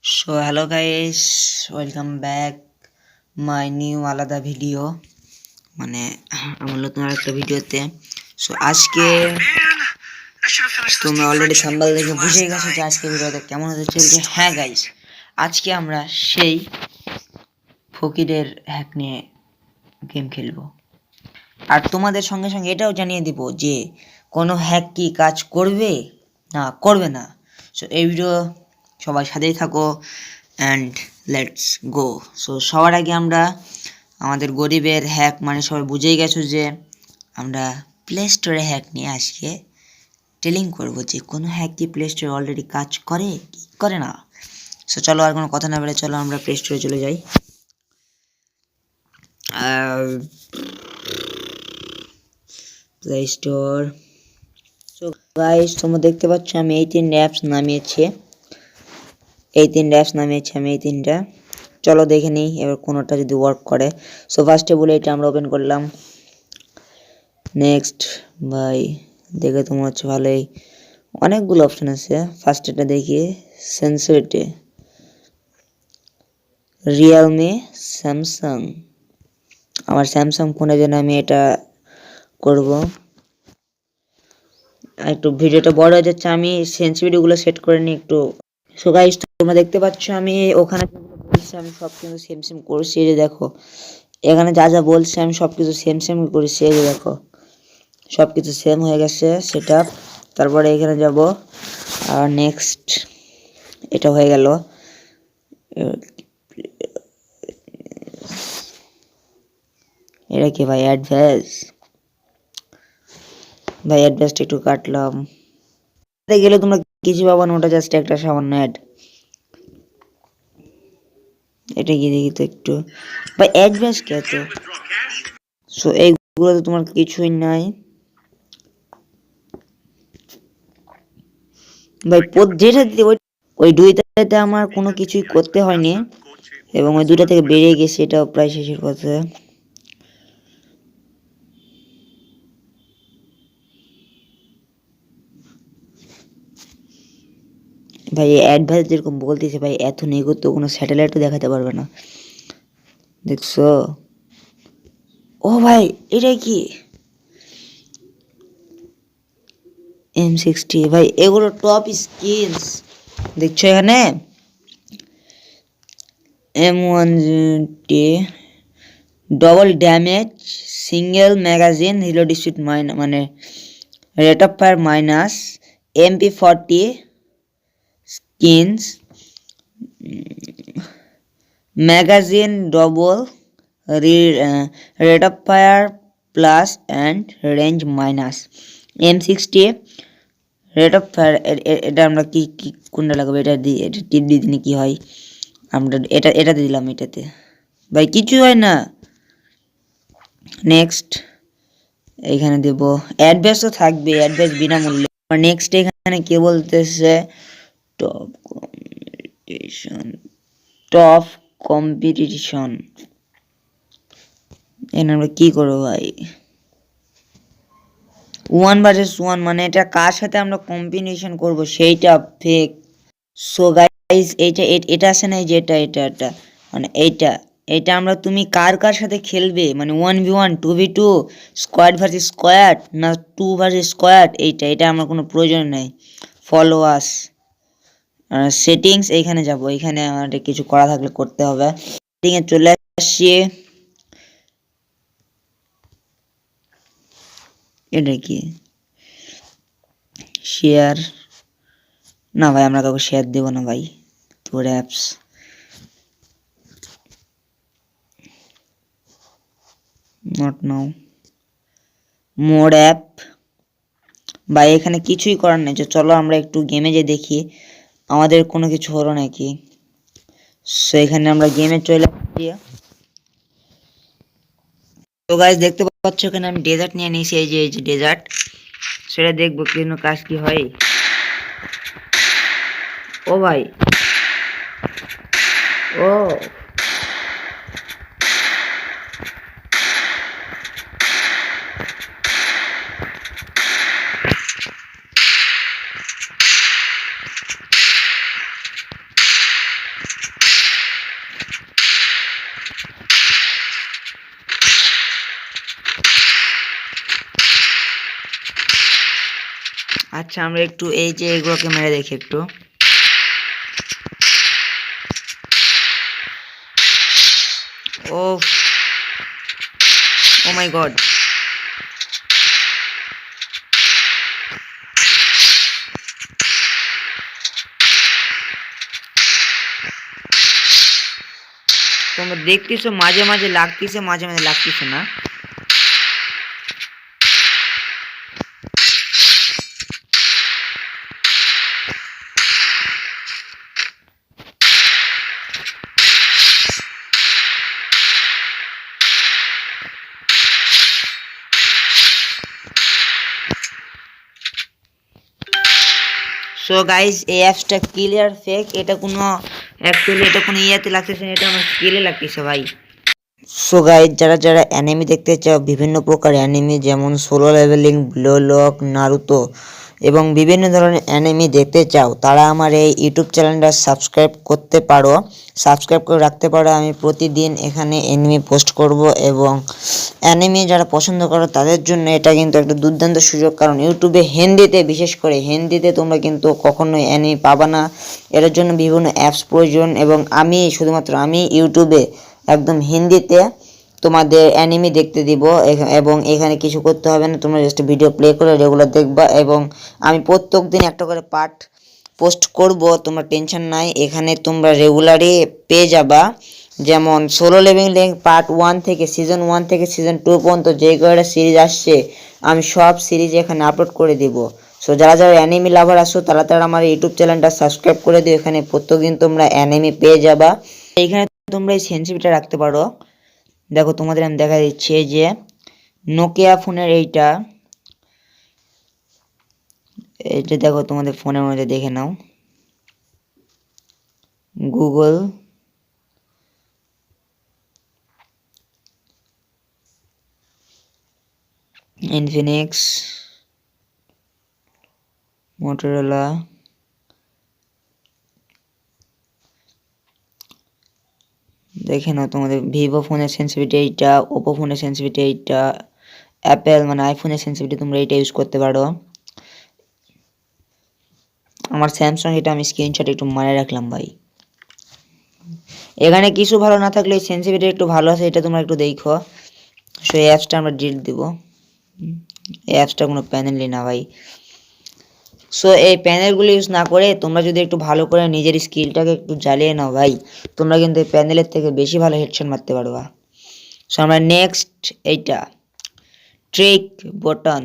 So hello guys, welcome back my new আলাদা video মানে আমার নতুন একটা ভিডিওতে। সো আজকে তুমি অলরেডি থাম্বনেল দেখে বুঝে গেছো যে আজকে ভিডিওটা কেমন হতে চলছে। হ্যাঁ গাইস, আজকে আমরা সেই ফকিরের হ্যাক নিয়ে গেম খেলবো, আর তোমাদের সঙ্গে সঙ্গে এটাও জানিয়ে দিব যে কোনো হ্যাক কি কাজ করবে না করবে না। সো এই ভিডিও সবাই সাথেই থাকো অ্যান্ড লেটস গো। সো সবার আগে আমরা আমাদের গরিবের হ্যাক মানে সবাই বুঝেই গেছো যে আমরা প্লে স্টোরে হ্যাক নিয়ে আজকে টেলিং করবো যে কোনো হ্যাক কি প্লে স্টোরে অলরেডি কাজ করে কি করে না। সো চলো আর কোনো কথা না বলে চলো আমরা প্লে স্টোরে চলে যাই। Play store. সো গাইস, তোমরা দেখতে পাচ্ছ আমি এই তিনটা অ্যাপস নামিয়েছি, আমি এই তিনটা। চলো দেখে নিই এবার কোনোটা যদি ওয়ার্ক করে। সো ফার্স্টে বলে এটা আমরা ওপেন করলাম। নেক্সট ভাই, দেখে তো মনে হচ্ছে ভালোই, অনেকগুলো অপশন আছে। ফার্স্ট এটা দেখি, সেন্সিটিভিটি, রিয়েলমি, স্যামসাং। আমার স্যামসাং ফোনের জন্য আমি এটা করব। একটু ভিডিওটা বড় হয়ে যাচ্ছে, আমি সেন্সিটিভিটিগুলো সেট করে নিই একটু। সো গাইস, তোমরা দেখতে পাচ্ছ আমি ওখানে বলছি আমি সব কিছু সেম সেম করছি। এই যে দেখো এখানে যা যা বলছে আমি সব কিছু সেম সেম করেছি। এই যে দেখো সব কিছু সেম হয়ে গেছে সেটা। তারপরে এখানে যাব আর নেক্সট এটা হয়ে গেল। এটা কি ভাই? অ্যাডভাইস ভাই, অ্যাডভাইসটা একটু কাটলাম। গেলে তোমরা কিছু পাবো না, ওটা জাস্ট একটা সামান্য অ্যাড। এটা কি দেখি তো একটু ভাই, অ্যাডভাইস কে তো। সো এইগুলো তো তোমার কিছুই নাই ভাই। যেটা দিতে ওই দুইটাতে আমার কোনো কিছুই করতে হয়নি এবং ওই দুইটা থেকে বেরিয়ে গেছে, এটাও প্রায় শেষের কথা। ভাই অ্যাডভাইস যেরকম বলতেছে ভাই, এত নেগো তো কোনো স্যাটেলাইটও দেখাতে পারবে না, দেখছো? ও ভাই, এটা কি M60 ভাই? এগুলো টপ স্কিলস দেখছো এখানে। M1T double damage, single magazine, reload speed মানে rate of fire minus, MP40 skins, magazine double, rate of fire plus and range minus, M60 rate of fire. এটা আমরা কি কি কোনটা লাগাবো? এটা দিয়ে এটা টিপ দিয়ে দিলে কি হয়? আমরা এটাতে দিলাম, এটাতে ভাই কিছু হয় না। নেক্সট এখানে দেব অ্যাডভাইস তো থাকবে, অ্যাডভাইস বিনামূল্যে। নেক্সট এখানে কে বলতেছে টপ কম্পিটিশন, টপ কম্পিটিশন। এখানে আমরা কি করবো ভাই? 1 ভার্সেস 1 মানে এটা কার সাথে আমরা কম্পিটিশন করব সেইটা ফেক। সো গাইস, এটা আছে না, যে এটা মানে এটা আমরা তুমি কার কার সাথে খেলবে মানে 1v1, 2v2, squad versus squad না 2 ভার্সেস স্কোয়াড, এটা আমার কোনো প্রয়োজন নেই। ফলো আস, সেটিংস, এইখানে যাব। এইখানে আমাদের কিছু করা থাকলে করতে হবে। সেটিংয়ে চলে আসছি। এটা কি শেয়ার? না ভাই, আমরা কাউকে শেয়ার দেবো না ভাই। তোর apps not now, mode app. ভাই এখানে কিছুই করার নেই। চলো আমরা একটু গেমে যে দেখি আমাদের কোনো কিছু হলো নাকি। সো এখানে আমরা গেমে চলে আসছি। তো গাইস দেখতে পাচ্ছ এখানে আমি ডেজার্ট নিয়ে নিয়েছি, এই যে ডেজার্ট। সেটা দেখবো কোনো কাজ কি হয়। ও ভাই, ও আচ্ছা আমরা একটু এই যে এগুলোকে মেরে দেখি একটু। ও ও মাই গড, তোমরা দেখতেছো মাঝে মাঝে লাগতেছে, মাঝে মাঝে লাগতেছে না। সো গাইস এই অ্যাপসটা ক্লিয়ার ফেক, এটা কোনো অ্যাকচুয়ালি এটা কোনো ইয়েতে লাগতেছে না, এটা আমার স্কিলে লাগতেছে ভাই। সো গাইস যারা যারা অ্যানিমে দেখতে চাও, বিভিন্ন প্রকার অ্যানিমে যেমন solo leveling, blow lock, Naruto এবং বিভিন্ন ধরনের অ্যানিমে দেখতে চাও, তারা আমার এই ইউটিউব চ্যানেলটা সাবস্ক্রাইব করতে পারো, সাবস্ক্রাইব করে রাখতে পারো। আমি প্রতিদিন এখানে অ্যানিমে পোস্ট করব এবং অ্যানিমে যারা পছন্দ করো তাদের জন্য এটা কিন্তু একটা দুর্দান্ত সুযোগ, কারণ ইউটিউবে হিন্দিতে, বিশেষ করে হিন্দিতে তোমরা কিন্তু কখনোই অ্যানিমে পাবা না। এর জন্য বিভিন্ন অ্যাপস প্রয়োজন এবং শুধুমাত্র আমি ইউটিউবে একদম হিন্দিতে তোমাদের অ্যানিমে দেখতে দিব এবং এখানে কিছু করতে হবে না, তোমরা জাস্ট ভিডিও প্লে করে রেগুলার দেখবা এবং আমি প্রত্যেক দিন একটা করে পার্ট পোস্ট করব, তোমরা টেনশন নাই, এখানে তোমরা রেগুলারই পেয়ে যাবা। যেমন সোলো লেভেলিং পার্ট 1 থেকে সিজন 1 থেকে সিজন 2 পর্যন্ত যে কয়টা সিরিজ আসছে আমি সব সিরিজ এখানে আপলোড করে দিব। সো যারা যারা অ্যানিমে লাভার আসো তারা তারা আমার ইউটিউব চ্যানেলটা সাবস্ক্রাইব করে দিও, এখানে প্রত্যেকদিন তোমরা অ্যানিমে পেয়ে যাবা। এইখানে তোমরা এই সেন্সিটিভিটা রাখতে পারো। দেখো তোমাদের আমি দেখা দিচ্ছি, এই যে নোকিয়া ফোনের এইটা দেখো তোমাদের ফোনের মধ্যে দেখে নাও, গুগল ইনফিনিক্স, মোটরোলা, দেখে নাও তোমাদের ভিভো ফোনের সেন্সিটিভিটি এইটা, ওপো ফোনের সেন্সিটিভিটি এইটা, অ্যাপেল মানে আইফোনের সেন্সিটিভিটি তোমরা এইটা ইউজ করতে পারো। আমার স্যামসাং এটা আমি স্ক্রিনশট একটু মারে রাখলাম ভাই। এখানে কিছু ভালো না থাকলে সেন্সিটিভিটি একটু ভালো আছে, এটা তোমরা একটু দেখো। সো এই অ্যাপসটা আমরা ডিলিট দিব, এই অ্যাপসটা কোনো প্যানেলই না ভাই। সো এই প্যানেলগুলো ইউজ না করে তোমরা যদি একটু ভালো করে নিজের স্কিলটাকে একটু জ্বালিয়ে নাও ভাই, তোমরা কিন্তু এই প্যানেলের থেকে বেশি ভালো হেডশট মারতে পারবা। সো আমরা নেক্সট এইটা ট্রিক বাটন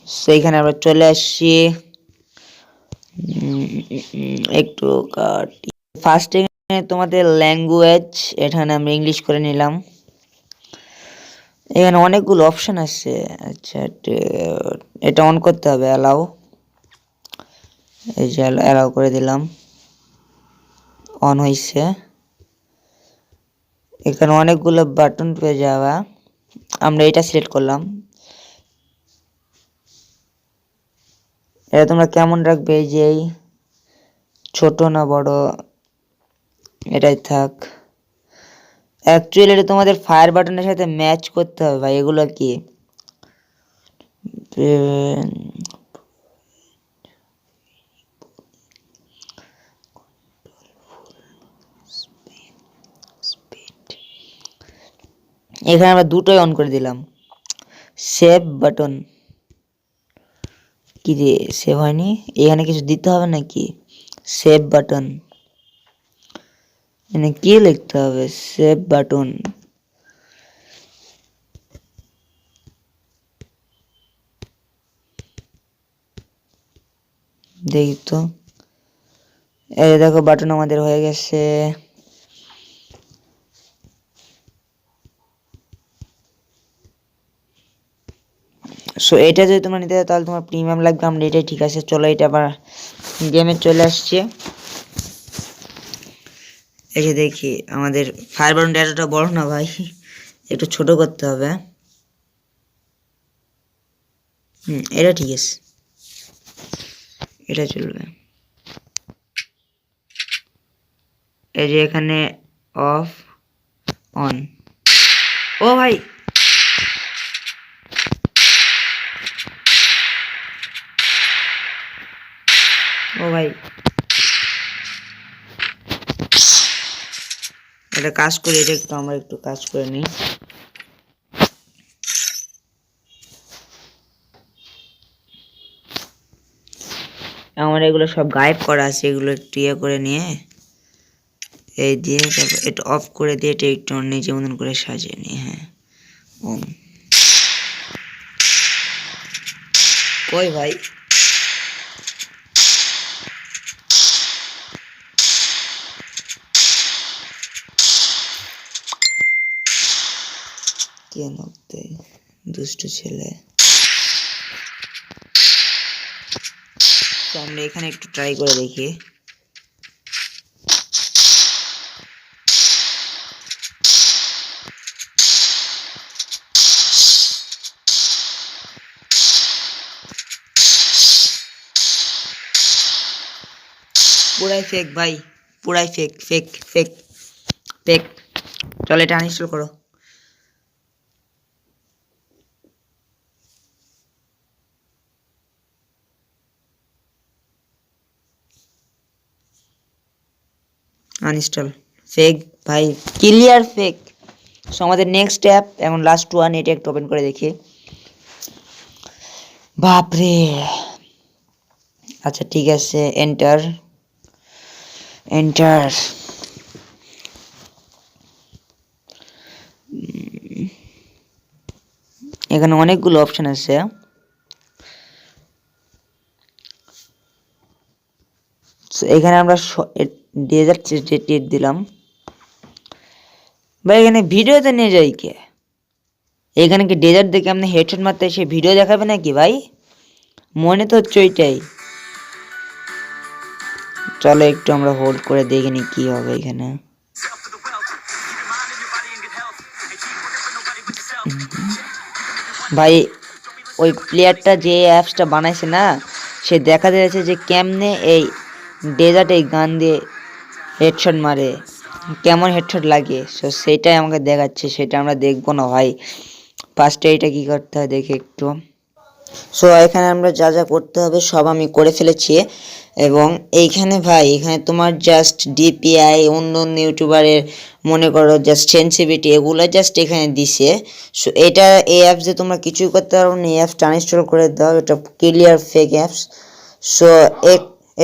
সেইখানে আমরা চলে আসছি। একটু কাটি ফার্স্ট, তোমাদের ল্যাঙ্গুয়েজ এখানে আমরা ইংলিশ করে নিলাম। এখানে অনেকগুলো অপশন আছে, আচ্ছা এটা অন করতে হবে, অ্যালাউ, এই যে অ্যালাউ করে দিলাম, অন হয়েছে। এখানে অনেকগুলো বাটন পেয়ে যাওয়া, আমরা এটা সিলেক্ট করলাম। এটা তোমরা কেমন রাখবে, এই যে ছোট না বড়, এটাই থাক। অ্যাকচুয়ালি এটা তোমাদের ফায়ার বাটনের সাথে ম্যাচ করতে হবে ভাই। এগুলো কি এখানে আমরা দুটোই অন করে দিলাম। সেভ বাটন, কি রে সেভ হয়নি, এখানে কিছু দিতে হবে নাকি? সেভ বাটন মানে কি লিখতে হবে? সেভ বাটন, দেখি তো, এই দেখো বাটন আমাদের হয়ে গেছে। সো এটা যদি তোমরা নিতে চাও তাহলে তোমার প্রিমিয়াম লাগবে, আমরা এটাই ঠিক আছে। চলো এটা আবার গেমে চলে আসছে, এই যে দেখি আমাদের ফায়ার বাটনটা এতটা বড় না ভাই, একটু ছোট করতে হবে। এটা ঠিক আছে, এটা চলবে। এই যে এখানে অফ অন, ও ভাই ও ভাই এটা কাজ করি, এটা একটু আমরা একটু কাজ করে নিই। আমার এগুলো সব গায়েব করা আছে, এগুলো একটু ইয়ে করে নিয়ে এই দিয়ে তারপর এটা অফ করে দিয়ে এটা একটু নিজে মতন করে সাজিয়ে নিই। হ্যাঁ কই ভাই কে নকতে দুষ্টু ছেলে। তো আমরা এখানে একটু ট্রাই করে দেখি। পুরাই ফেক ভাই, পুরাই ফেক ফেক ফেক ফেক। চলো এটা আনইনস্টল করো। আনইনস্টল ফেক ভাই, ক্লিয়ার ফেক। সো আমাদের নেক্সট অ্যাপ এবং লাস্ট ওয়ান, এটা একটু ওপেন করে দেখি। বাপরে, আচ্ছা ঠিক আছে, এন্টার এন্টার। এখানে অনেকগুলো অপশন আছে। এখানে আমরা ডেজার্ট দিলাম ভাই। এখানে ভিডিওতে নিয়ে যাই কে? এখানে কি ডেজার্ট দেখে আপনি হেডশট মারতে এসে ভিডিও দেখাবে নাকি ভাই? মনে তো হচ্ছে ওইটাই। চলো একটু আমরা হোল্ড করে দেখিনি কি হবে এখানে। ভাই ওই প্লেয়ারটা যে অ্যাপসটা বানাইছে না, সে দেখা যাচ্ছে যে কেমনে এই ডেজার্টে গান দিয়ে হেডশট মারে, কেমন হেডশট লাগে। সো সেটাই আমাকে দেখাচ্ছে, সেটা আমরা দেখবো না ভাই। ফার্স্টে এটা কি করতে হয় দেখি একটু। সো এখানে আমরা যা যা করতে হবে সব আমি করে ফেলেছি। এবং এইখানে ভাই, এখানে তোমার জাস্ট ডিপিআই, অন্য অন্য ইউটিউবারের মনে করো জাস্ট সেন্সিভিটি, এগুলো জাস্ট এখানে দিছে। সো এটা এই অ্যাপস যে তোমরা কিছুই করতে পারো না, এই অ্যাপসটা আনইনস্টল করে দাও, এটা ক্লিয়ার ফেক অ্যাপস। সো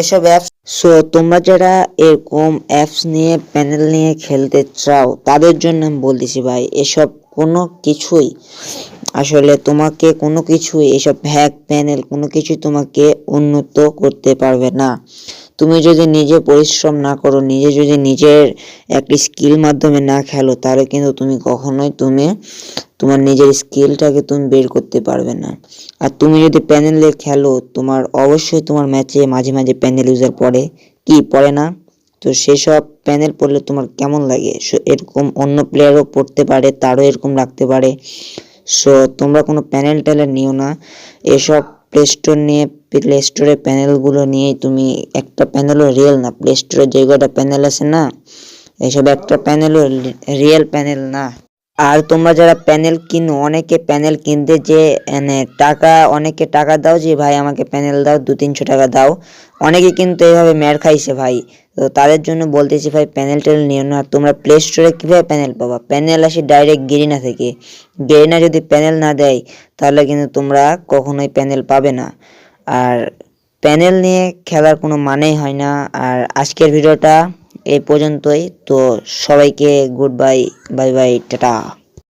এসব অ্যাপস, সো তোমরা যারা এরকম অ্যাপস নিয়ে প্যানেল নিয়ে খেলতে চাও তাদের জন্য আমি বলতেছি ভাই, এসব কোনো কিছুই আসলে তোমাকে কোনো কিছুই, এসব হ্যাক প্যানেল কোনো কিছুই তোমাকে উন্নত করতে পারবে না। তুমি যদি নিজে পরিশ্রম না করো, নিজে যদি নিজের একটি স্কিল মাধ্যমে না খেলো, তাহলে কিন্তু তুমি কখনোই তোমার নিজের স্কিলটাকে তুমি বের করতে পারবে না। আর তুমি যদি প্যানেলে খেলো, তোমার অবশ্যই তোমার ম্যাচে মাঝে মাঝে প্যানেল ইউজার পড়ে, কি পড়ে না? তো সেসব প্যানেল পড়লে তোমার কেমন লাগে? এরকম অন্য প্লেয়ারও পড়তে পারে, তারও এরকম রাখতে পারে। সো তোমরা কোনো প্যানেল ট্যানেল নিও না। এসব প্লে স্টোর নিয়ে, প্লে স্টোরে প্যানেলগুলো নিয়ে তুমি, একটা প্যানেলও রিয়েল না। প্লে স্টোরে যে কটা প্যানেল আছে না, এসব একটা প্যানেলও রিয়েল প্যানেল না। আর তোমরা যারা প্যানেল কিনো, অনেকে প্যানেল কিনতে যে অনেকে টাকা দাও যে ভাই আমাকে প্যানেল দাও, 200-300 টাকা দাও। অনেকে কিন্তু এইভাবে ম্যার খাইছে ভাই। তো তাদের জন্য বলতেছি ভাই, প্যানেল ট্যানেল নিও না। আর তোমরা প্লে স্টোরে কীভাবে প্যানেল পাবা? প্যানেল আসে ডাইরেক্ট গেরিনা থেকে। গেরিনা যদি প্যানেল না দেয়, তাহলে কিন্তু তোমরা কখনোই প্যানেল পাবে না। আর প্যানেল নিয়ে খেলার কোনো মানেই হয় না। আর আজকের ভিডিওটা এই পর্যন্তই। তো সবাইকে good bye, bye bye, tata.